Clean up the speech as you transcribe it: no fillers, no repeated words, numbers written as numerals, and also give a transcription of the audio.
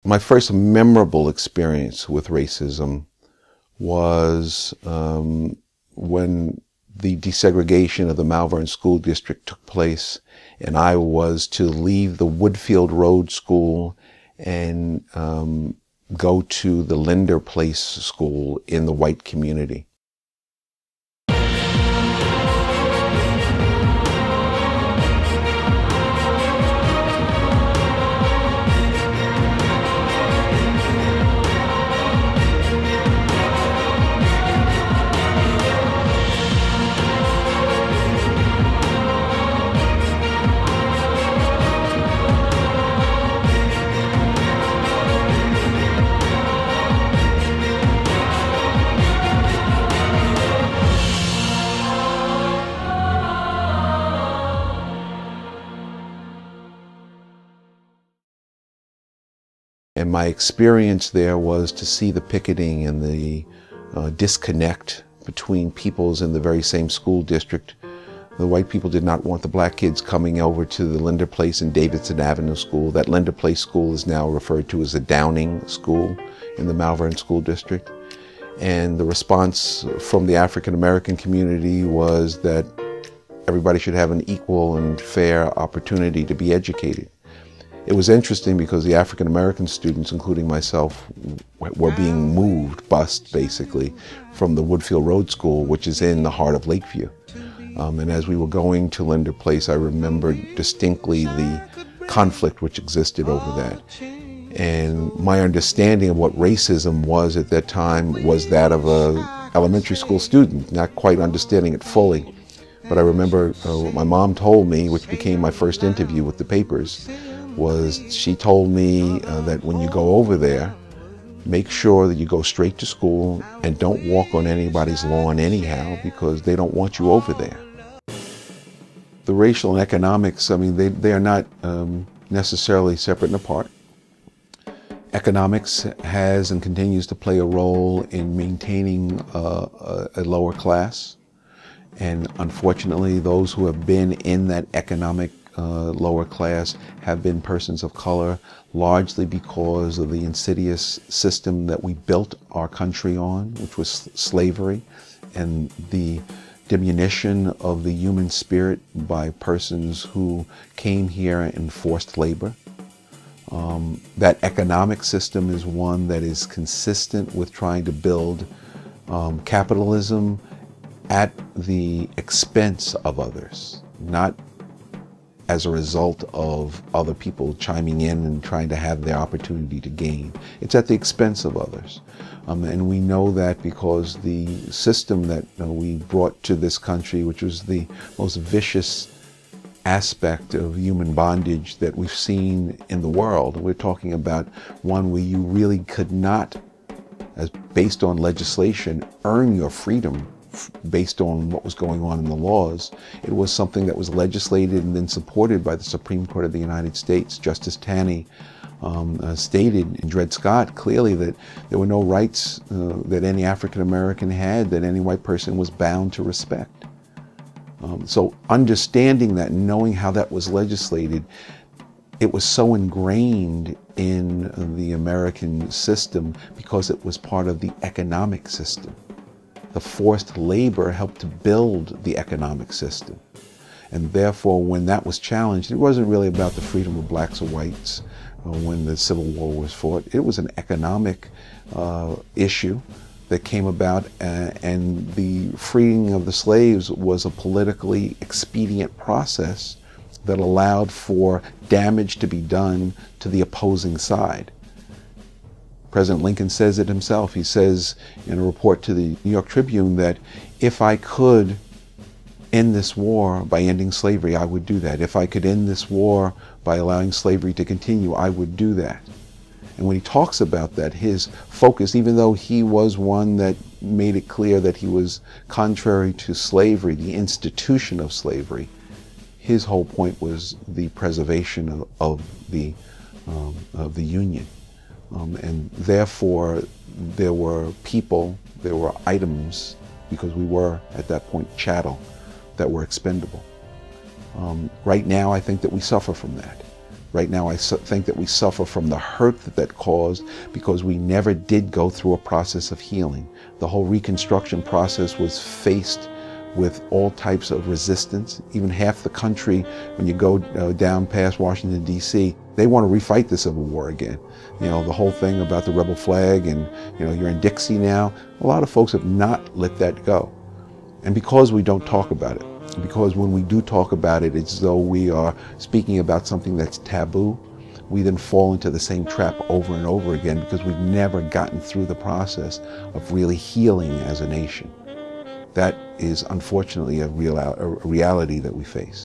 My first memorable experience with racism was when the desegregation of the Malvern School District took place, and I was to leave the Woodfield Road School and go to the Linder Place School in the white community. And my experience there was to see the picketing and the disconnect between peoples in the very same school district. The white people did not want the black kids coming over to the Linder Place and Davidson Avenue School. That Linder Place School is now referred to as the Downing School in the Malvern School District. And the response from the African American community was that everybody should have an equal and fair opportunity to be educated. It was interesting because the African American students, including myself, were being moved, bused basically, from the Woodfield Road School, which is in the heart of Lakeview. And as we were going to Linder Place, I remembered distinctly the conflict which existed over that. And my understanding of what racism was at that time was that of an elementary school student, not quite understanding it fully. But I remember what my mom told me, which became my first interview with the papers, was she told me that when you go over there, make sure that you go straight to school and don't walk on anybody's lawn anyhow, because they don't want you over there. The racial and economics, I mean, they are not necessarily separate and apart. Economics has and continues to play a role in maintaining a lower class. And unfortunately, those who have been in that economic lower class have been persons of color, largely because of the insidious system that we built our country on, which was slavery, and the diminution of the human spirit by persons who came here in forced labor. That economic system is one that is consistent with trying to build capitalism at the expense of others, not as a result of other people chiming in and trying to have their opportunity to gain. It's at the expense of others. And we know that because the system that we brought to this country, which was the most vicious aspect of human bondage that we've seen in the world. We're talking about one where you really could not, as based on legislation, earn your freedom based on what was going on in the laws. It was something that was legislated and then supported by the Supreme Court of the United States. Justice Taney stated in Dred Scott clearly that there were no rights that any African American had that any white person was bound to respect. So understanding that, knowing how that was legislated, it was so ingrained in the American system because it was part of the economic system. The forced labor helped to build the economic system. And therefore, when that was challenged, it wasn't really about the freedom of blacks or whites when the Civil War was fought. It was an economic issue that came about, and the freeing of the slaves was a politically expedient process that allowed for damage to be done to the opposing side. President Lincoln says it himself. He says in a report to the New York Tribune that if I could end this war by ending slavery, I would do that. If I could end this war by allowing slavery to continue, I would do that. And when he talks about that, his focus, even though he was one that made it clear that he was contrary to slavery, the institution of slavery, his whole point was the preservation of the Union. And therefore, there were people, there were items, because we were, at that point, chattel, that were expendable. Right now, I think that we suffer from that. Right now, I think that we suffer from the hurt that caused because we never did go through a process of healing. The whole Reconstruction process was faced with all types of resistance. Even half the country, when you go down past Washington, D.C., they want to refight the Civil War again. You know, the whole thing about the rebel flag and, you know, you're in Dixie now. A lot of folks have not let that go. And because we don't talk about it, because when we do talk about it, it's as though we are speaking about something that's taboo, we then fall into the same trap over and over again because we've never gotten through the process of really healing as a nation. That is unfortunately a reality that we face.